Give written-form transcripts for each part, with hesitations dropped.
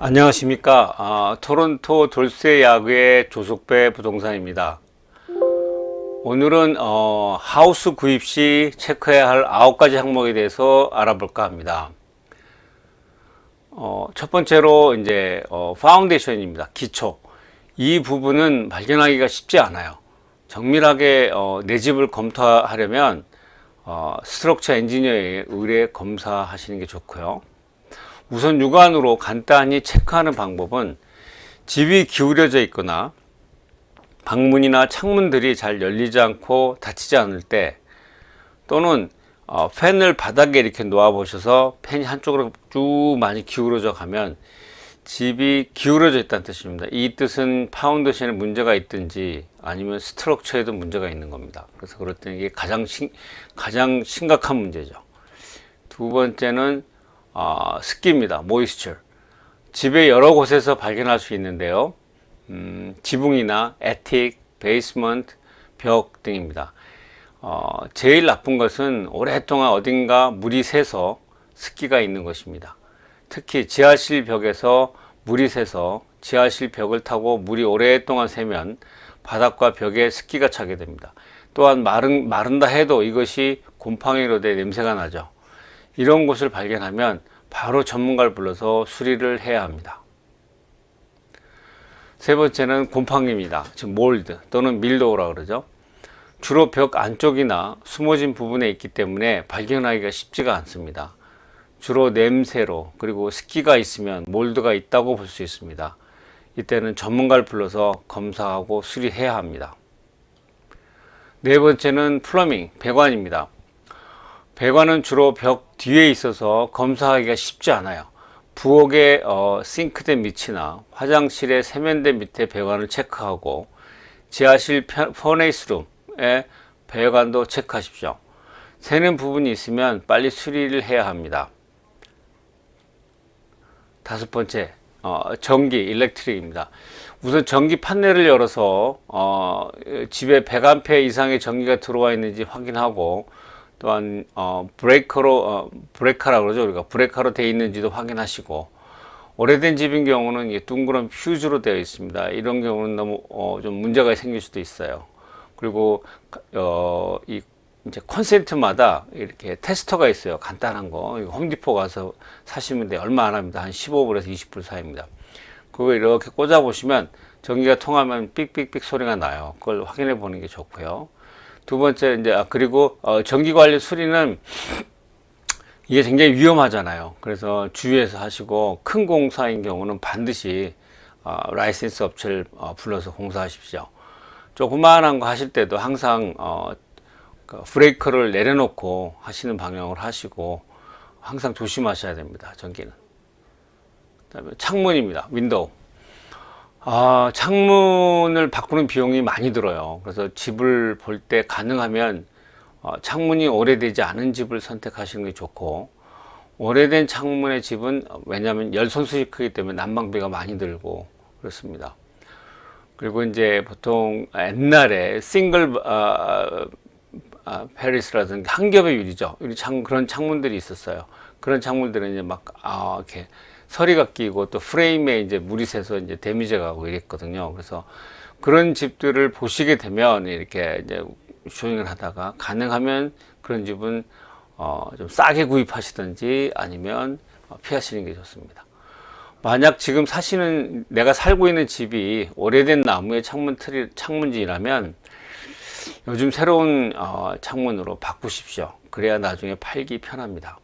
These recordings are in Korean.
안녕하십니까. 토론토 돌세 야구의 조숙배 부동산입니다. 오늘은 하우스 구입 시 체크해야 할 9가지 항목에 대해서 알아볼까 합니다. 첫 번째로 이제 파운데이션입니다. 기초. 이 부분은 발견하기가 쉽지 않아요. 정밀하게 내 집을 검토하려면 스트럭처 엔지니어에 의뢰 검사하시는 게 좋고요. 우선 육안으로 간단히 체크하는 방법은 집이 기울여져 있거나 방문이나 창문들이 잘 열리지 않고 닫히지 않을 때, 또는 팬을 바닥에 이렇게 놓아 보셔서 팬이 한쪽으로 쭉 많이 기울어져 가면 집이 기울어져 있다는 뜻입니다. 이 뜻은 파운데이션에 문제가 있든지 아니면 스트럭처에도 문제가 있는 겁니다. 그래서 그럴 때 이게 가장 심각한 문제죠. 두 번째는 습기입니다. moisture. 집의 여러 곳에서 발견할 수 있는데요. 지붕이나 attic, basement, 벽 등입니다. 제일 나쁜 것은 오랫동안 어딘가 물이 새서 습기가 있는 것입니다. 특히 지하실 벽에서 물이 새서 지하실 벽을 타고 물이 오랫동안 새면 바닥과 벽에 습기가 차게 됩니다. 또한 마른다 해도 이것이 곰팡이로 돼 냄새가 나죠. 이런 곳을 발견하면 바로 전문가를 불러서 수리를 해야 합니다. 세 번째는 곰팡이입니다. 즉 몰드 또는 밀도우라고 그러죠. 주로 벽 안쪽이나 숨어진 부분에 있기 때문에 발견하기가 쉽지가 않습니다. 주로 냄새로, 그리고 습기가 있으면 몰드가 있다고 볼 수 있습니다. 이때는 전문가를 불러서 검사하고 수리해야 합니다. 네 번째는 플러밍, 배관입니다. 배관은 주로 벽 뒤에 있어서 검사하기가 쉽지 않아요. 부엌의 싱크대 밑이나 화장실의 세면대 밑에 배관을 체크하고 지하실 퍼네이스룸의 배관도 체크하십시오. 새는 부분이 있으면 빨리 수리를 해야 합니다. 다섯 번째, 전기, 일렉트릭입니다. 우선 전기 판넬을 열어서 집에 100A 이상의 전기가 들어와 있는지 확인하고, 또한 브레이커라고 그러죠. 우리가 브레이커로 되어 있는지도 확인하시고, 오래된 집인 경우는 둥그런 퓨즈로 되어 있습니다. 이런 경우는 너무 좀 문제가 생길 수도 있어요. 그리고 이제 콘센트마다 이렇게 테스터가 있어요. 간단한 거. 홈디포 가서 사시면 돼요. 얼마 안 합니다. 한 15불에서 20불 사이입니다. 그거 이렇게 꽂아 보시면 전기가 통하면 삑삑삑 소리가 나요. 그걸 확인해 보는 게 좋고요. 두 번째, 이제 그리고 전기 관리 수리는 이게 굉장히 위험하잖아요. 그래서 주의해서 하시고, 큰 공사인 경우는 반드시 라이센스 업체를 불러서 공사하십시오. 조그마한 거 하실 때도 항상 브레이커를 내려놓고 하시는 방향으로 하시고, 항상 조심하셔야 됩니다. 전기는. 그다음에 창문입니다. 윈도우. 창문을 바꾸는 비용이 많이 들어요. 그래서 집을 볼 때 가능하면 창문이 오래되지 않은 집을 선택하시는 게 좋고, 오래된 창문의 집은 왜냐하면 열 손수이 크기 때문에 난방비가 많이 들고 그렇습니다. 그리고 이제 보통 옛날에 싱글 페리스라든지 한 겹의 유리죠. 그런 창문들이 있었어요. 그런 창문들은 이제 막 이렇게 서리가 끼고 또 프레임에 이제 물이 새서 이제 데미지 가고 이랬거든요. 그래서 그런 집들을 보시게 되면 이렇게 이제 쇼잉을 하다가 가능하면 그런 집은 좀 싸게 구입하시든지 아니면 피하시는 게 좋습니다. 만약 지금 내가 살고 있는 집이 오래된 나무의 창문지라면 요즘 새로운 창문으로 바꾸십시오. 그래야 나중에 팔기 편합니다.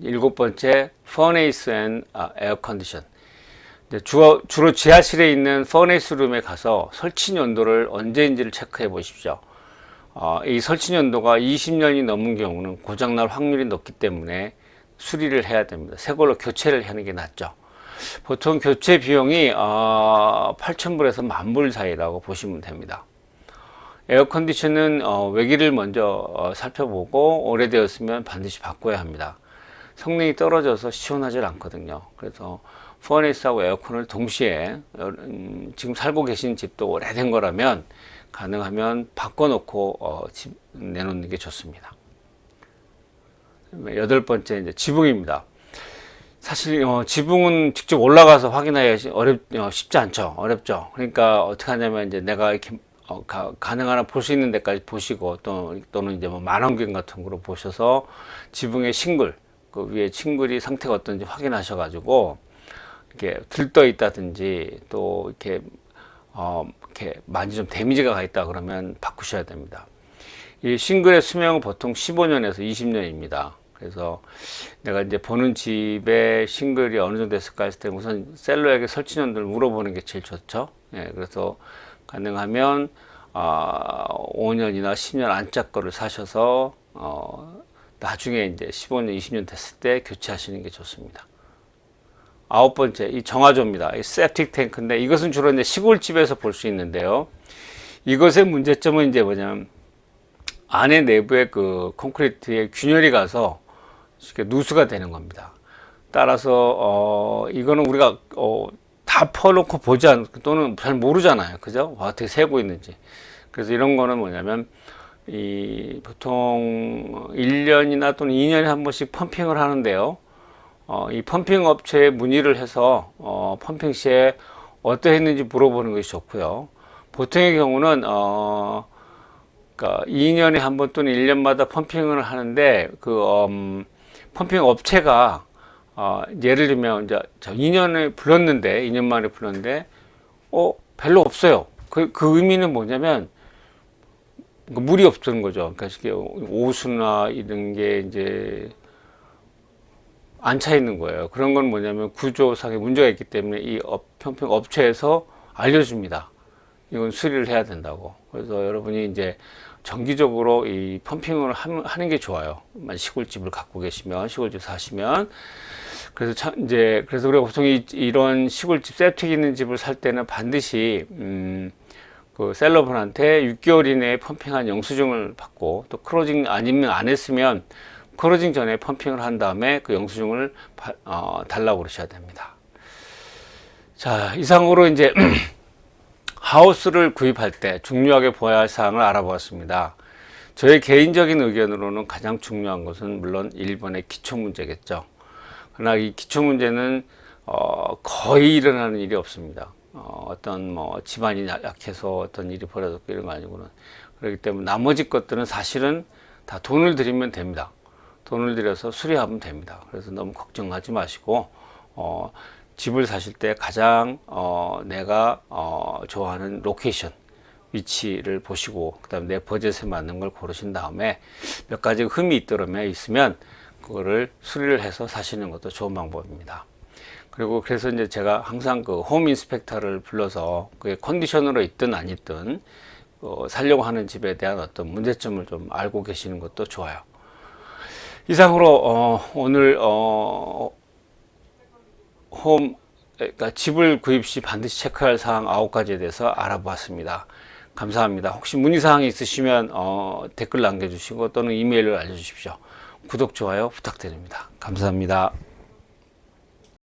일곱 번째, furnace and air condition. 주로 지하실에 있는 furnace 룸에 가서 설치 연도를 언제인지를 체크해 보십시오. 이 설치 연도가 20년이 넘은 경우는 고장날 확률이 높기 때문에 수리를 해야 됩니다. 새 걸로 교체를 하는 게 낫죠. 보통 교체 비용이 8,000불에서 10,000불 사이라고 보시면 됩니다. 에어컨디션은 외기를 먼저 살펴보고 오래되었으면 반드시 바꿔야 합니다. 성능이 떨어져서 시원하지 않거든요. 그래서 퍼네이스하고 에어컨을 동시에, 지금 살고 계신 집도 오래된 거라면 가능하면 바꿔놓고 내놓는 게 좋습니다. 여덟 번째, 이제 지붕입니다. 사실 지붕은 직접 올라가서 확인하기 쉽지 않죠. 어렵죠. 그러니까 어떻게 하냐면 이제 내가 이렇게 가능한 한 볼 수 있는 데까지 보시고 또는 이제 뭐 만원경 같은 거로 보셔서 지붕의 싱글 그 위에 싱글이 상태가 어떤지 확인하셔 가지고 이렇게 들떠 있다든지 또 이렇게 많이 좀 데미지가 가 있다 그러면 바꾸셔야 됩니다. 이 싱글의 수명은 보통 15년에서 20년입니다. 그래서 내가 이제 보는 집에 싱글이 어느 정도 됐을까 했을 때 우선 셀러에게 설치 연도를 물어보는 게 제일 좋죠. 예, 그래서 가능하면 5년이나 10년 안짝 거를 사셔서 나중에 이제 15년, 20년 됐을 때 교체하시는 게 좋습니다. 아홉 번째, 이 정화조입니다. 이 세프틱 탱크인데 이것은 주로 이제 시골집에서 볼 수 있는데요. 이것의 문제점은 이제 뭐냐면 안에 내부에 그 콘크리트에 균열이 가서 이렇게 누수가 되는 겁니다. 따라서 이거는 우리가 다 퍼놓고 보지 않고 또는 잘 모르잖아요. 그죠? 어떻게 새고 있는지. 그래서 이런 거는 뭐냐면 보통 1년이나 또는 2년에 한 번씩 펌핑을 하는데요. 이 펌핑 업체에 문의를 해서 펌핑 시에 어떠했는지 물어보는 것이 좋고요. 보통의 경우는 그러니까 2년에 한 번 또는 1년마다 펌핑을 하는데 펌핑 업체가 예를 들면 이제 2년에 불렀는데 2년 만에 불렀는데 별로 없어요. 그 의미는 뭐냐면 물이 없던 거죠. 그러니까 오수나 이런 게 이제 안 차 있는 거예요. 그런 건 뭐냐면 구조상의 문제가 있기 때문에 이 펌핑 업체에서 알려줍니다. 이건 수리를 해야 된다고. 그래서 여러분이 이제 정기적으로 이 펌핑을 하는 게 좋아요. 시골집을 갖고 계시면, 시골집 사시면. 그래서 그래서 우리가 보통 이런 시골집 세프틱 있는 집을 살 때는 반드시 그 셀러분한테 6개월 이내에 펌핑한 영수증을 받고 또 크로징 아니면 안 했으면 크로징 전에 펌핑을 한 다음에 그 영수증을 달라고 그러셔야 됩니다. 자, 이상으로 이제 하우스를 구입할 때 중요하게 보아야 할 사항을 알아보았습니다. 저의 개인적인 의견으로는 가장 중요한 것은 물론 1번의 기초 문제겠죠. 그러나 이 기초 문제는 거의 일어나는 일이 없습니다. 어떤 뭐 집안이 약해서 어떤 일이 벌어졌고 이런 거 아니고는. 그렇기 때문에 나머지 것들은 사실은 다 돈을 들이면 됩니다. 돈을 들여서 수리하면 됩니다. 그래서 너무 걱정하지 마시고 집을 사실 때 가장 내가 좋아하는 로케이션 위치를 보시고 그다음에 내 버젯에 맞는 걸 고르신 다음에 몇 가지 흠이 있으면 그거를 수리를 해서 사시는 것도 좋은 방법입니다. 그리고 그래서 이제 제가 항상 그 홈 인스펙터를 불러서 그게 컨디션으로 있든 안 있든 살려고 하는 집에 대한 어떤 문제점을 좀 알고 계시는 것도 좋아요. 이상으로 오늘 그러니까 집을 구입 시 반드시 체크할 사항 9가지에 대해서 알아보았습니다. 감사합니다. 혹시 문의사항이 있으시면 댓글 남겨주시고 또는 이메일로 알려주십시오. 구독, 좋아요 부탁드립니다. 감사합니다.